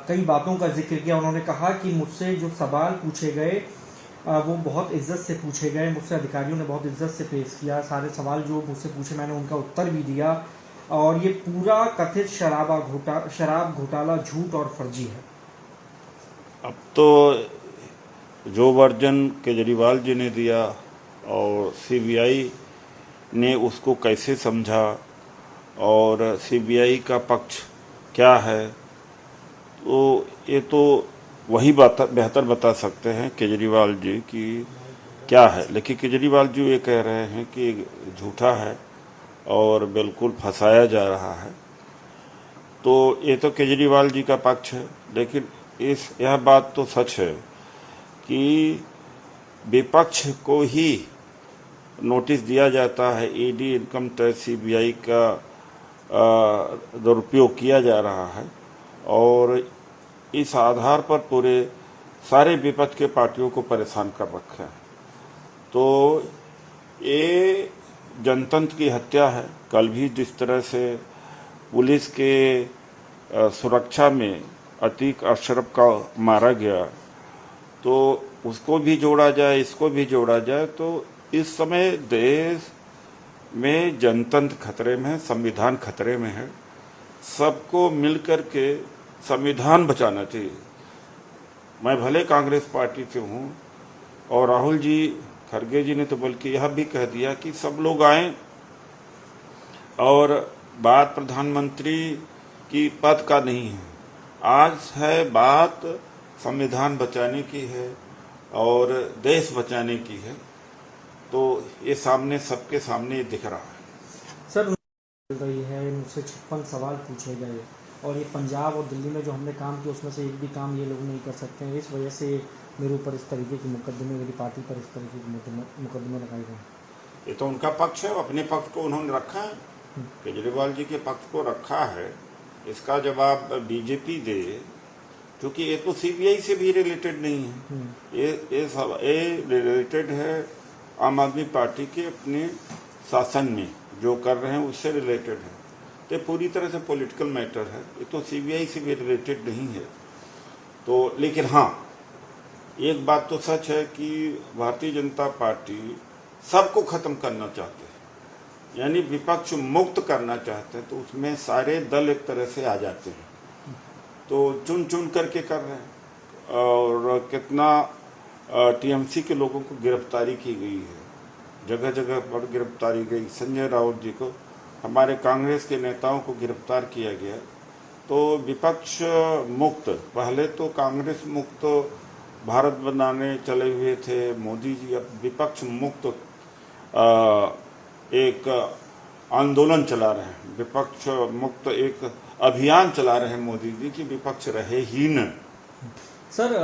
कई बातों का जिक्र किया। उन्होंने कहा कि मुझसे जो सवाल पूछे गए वो बहुत इज्जत से पूछे गए, मुझसे अधिकारियों ने बहुत इज्जत से पेश किया। सारे सवाल जो मुझसे पूछे मैंने उनका उत्तर भी दिया, और ये पूरा कथित शराब घोटाला झूठ और फर्जी है। अब तो जो वर्जन केजरीवाल जी ने दिया और सीबीआई ने उसको कैसे समझा और सीबीआई का पक्ष क्या है, तो ये तो वही बेहतर बता सकते हैं केजरीवाल जी कि क्या है। लेकिन केजरीवाल जी ये कह रहे हैं कि झूठा है और बिल्कुल फंसाया जा रहा है। तो ये तो केजरीवाल जी का पक्ष है, लेकिन यह बात तो सच है कि विपक्ष को ही नोटिस दिया जाता है, ईडी, इनकम टैक्स, सीबीआई का दुरुपयोग किया जा रहा है, और इस आधार पर पूरे सारे विपक्ष के पार्टियों को परेशान कर रखा है। तो ये जनतंत्र की हत्या है। कल भी जिस तरह से पुलिस के सुरक्षा में अतीक अशरफ का मारा गया, तो उसको भी जोड़ा जाए, इसको भी जोड़ा जाए, तो इस समय देश में जनतंत्र खतरे में है, संविधान खतरे में है। सबको मिलकर के संविधान बचाना चाहिए। मैं भले कांग्रेस पार्टी से हूँ, और राहुल जी, खड़गे जी ने तो बल्कि यह भी कह दिया कि सब लोग आए, और बात प्रधानमंत्री की पद का नहीं है, आज है बात संविधान बचाने की है और देश बचाने की है। तो ये सामने, सबके सामने दिख रहा है। सर रही है, मुझसे 56 सवाल पूछे गए, और ये पंजाब और दिल्ली में जो हमने काम किया उसमें से एक भी काम ये लोग नहीं कर सकते हैं। इस वजह से मेरे ऊपर इस तरीके के मुकदमे, मेरी पार्टी पर इस तरीके के मुकदमे लगाए गए। ये तो उनका पक्ष है, अपने पक्ष को उन्होंने रखा है, केजरीवाल जी के पक्ष को रखा है। इसका जवाब बीजेपी दे, क्योंकि ये तो सीबीआई से भी रिलेटेड नहीं है, ये रिलेटेड है आम आदमी पार्टी के अपने शासन में जो कर रहे हैं उससे रिलेटेड है। तो पूरी तरह से पॉलिटिकल मैटर है, ये तो सीबीआई से भी रिलेटेड नहीं है। तो लेकिन हाँ, एक बात तो सच है कि भारतीय जनता पार्टी सबको खत्म करना चाहते हैं, यानी विपक्ष मुक्त करना चाहते हैं। तो उसमें सारे दल एक तरह से आ जाते हैं, तो चुन चुन करके कर रहे हैं। और कितना टीएमसी के लोगों को गिरफ्तारी की गई है, जगह जगह पर गिरफ्तारी गई। संजय राउत जी को, हमारे कांग्रेस के नेताओं को गिरफ्तार किया गया। तो विपक्ष मुक्त, पहले तो कांग्रेस मुक्त भारत बनाने चले हुए थे मोदी जी, अब विपक्ष मुक्त एक आंदोलन चला रहे हैं, विपक्ष मुक्त एक अभियान चला रहे हैं मोदी जी की विपक्ष रहे ही न। सर,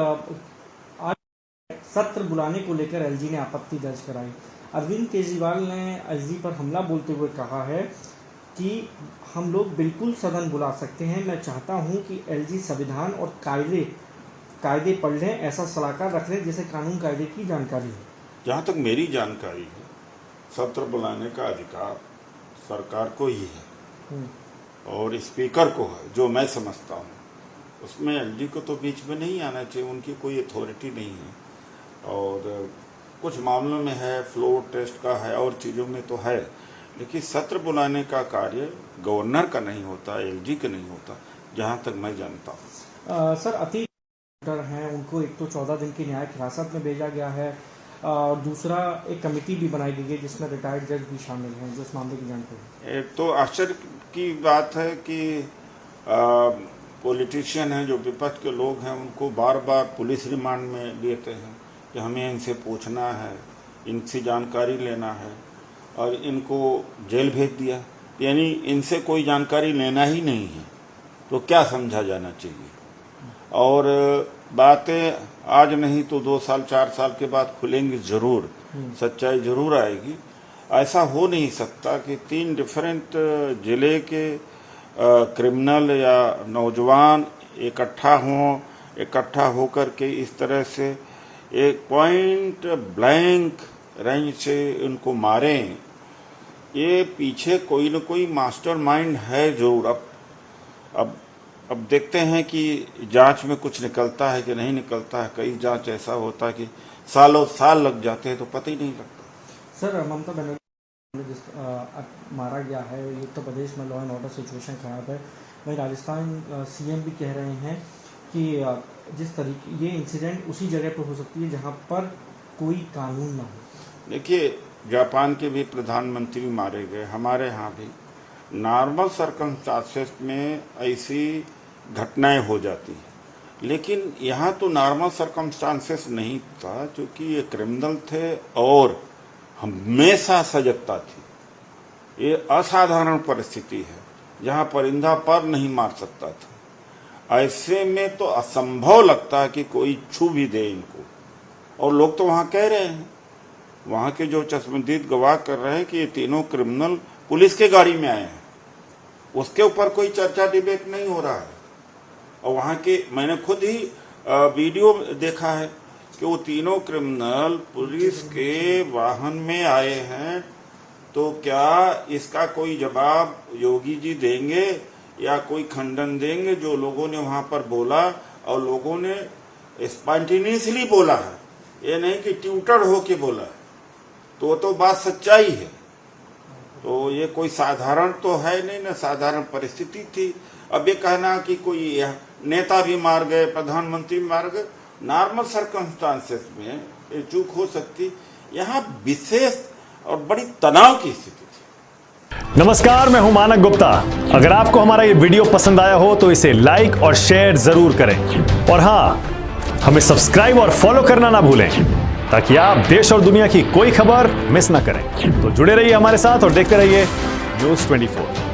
आज सत्र बुलाने को लेकर एलजी ने आपत्ति दर्ज कराई। अरविंद केजरीवाल ने एलजी पर हमला बोलते हुए कहा है कि हम लोग बिल्कुल सदन बुला सकते हैं, मैं चाहता हूं कि एलजी संविधान और कायदे पढ़ लें, ऐसा सलाहकार रख लें जिसे कानून कायदे की जानकारी है। जहाँ तक मेरी जानकारी है, सत्र बुलाने का अधिकार सरकार को ही है और स्पीकर को है, जो मैं समझता हूँ। उसमें एलजी को तो बीच में नहीं आना चाहिए, उनकी कोई अथॉरिटी नहीं है। और कुछ मामलों में है, फ्लोर टेस्ट का है, और चीज़ों में तो है, लेकिन सत्र बुलाने का कार्य गवर्नर का नहीं होता, एलजी का नहीं होता, जहाँ तक मैं जानता हूँ। सर, अतीक हैं, उनको एक तो 14 दिन की न्यायिक हिरासत में भेजा गया है, और दूसरा एक कमेटी भी बनाई गई है जिसमें रिटायर्ड जज भी शामिल हैं जो इस मामले की जांच करें। एक तो आश्चर्य की बात है कि पॉलिटिशियन हैं, जो विपक्ष के लोग हैं, उनको बार बार पुलिस रिमांड में लेते हैं कि हमें इनसे पूछना है, इनसे जानकारी लेना है, और इनको जेल भेज दिया। यानी इनसे कोई जानकारी लेना ही नहीं है, तो क्या समझा जाना चाहिए। और बातें आज नहीं तो 2 साल 4 साल के बाद खुलेंगी जरूर, सच्चाई जरूर आएगी। ऐसा हो नहीं सकता कि 3 डिफरेंट जिले के क्रिमिनल या नौजवान इकट्ठा होकर के इस तरह से एक पॉइंट ब्लैंक रेंज से उनको मारें। ये पीछे कोई न कोई मास्टरमाइंड है जरूर। अब अब देखते हैं कि जांच में कुछ निकलता है कि नहीं निकलता है। कई जांच ऐसा होता है कि सालों साल लग जाते हैं तो पता ही नहीं लगता। सर ममता बनर्जी जिस मारा गया है, उत्तर प्रदेश में लॉ एंड ऑर्डर सिचुएशन खराब है, वहीं राजस्थान सीएम भी कह रहे हैं कि जिस तरीके ये इंसिडेंट उसी जगह पर हो सकती है जहां पर कोई कानून ना हो। देखिए, जापान के भी प्रधानमंत्री मारे गए, हमारे यहाँ भी नॉर्मल सर्कमस्टांसेस में ऐसी घटनाएं हो जाती हैं, लेकिन यहाँ तो नॉर्मल सर्कमस्टांसेस नहीं था, क्योंकि ये क्रिमिनल थे और हमेशा सजगता थी। ये असाधारण परिस्थिति है जहाँ परिंदा पर नहीं मार सकता था। ऐसे में तो असंभव लगता है कि कोई छू भी दे इनको। और लोग तो वहाँ कह रहे हैं, वहाँ के जो चश्मदीद गवाह कर रहे हैं कि ये तीनों क्रिमिनल पुलिस के गाड़ी में आए हैं। उसके ऊपर कोई चर्चा डिबेट नहीं हो रहा है। और वहाँ के मैंने खुद ही वीडियो देखा है कि वो तीनों क्रिमिनल पुलिस के वाहन में आए हैं। तो क्या इसका कोई जवाब योगी जी देंगे या कोई खंडन देंगे जो लोगों ने वहाँ पर बोला? और लोगों ने स्पॉन्टेनियसली बोला है, ये नहीं कि ट्यूटर होके बोला है। तो बात सच्चाई है। तो ये कोई साधारण तो है नहीं ना, साधारण परिस्थिति थी। अब ये कहना कि कोई नेता भी मार गए, प्रधानमंत्री भी मार गए, नॉर्मल सर्कमस्टांसेस में ये चूक हो सकती। यहाँ विशेष और बड़ी तनाव की स्थिति थी। नमस्कार, मैं हूं मानक गुप्ता। अगर आपको हमारा ये वीडियो पसंद आया हो तो इसे लाइक और शेयर जरूर करें, और हाँ, हमें सब्सक्राइब और फॉलो करना ना भूलें ताकि आप देश और दुनिया की कोई खबर मिस ना करें। तो जुड़े रहिए हमारे साथ और देखते रहिए न्यूज़ 24।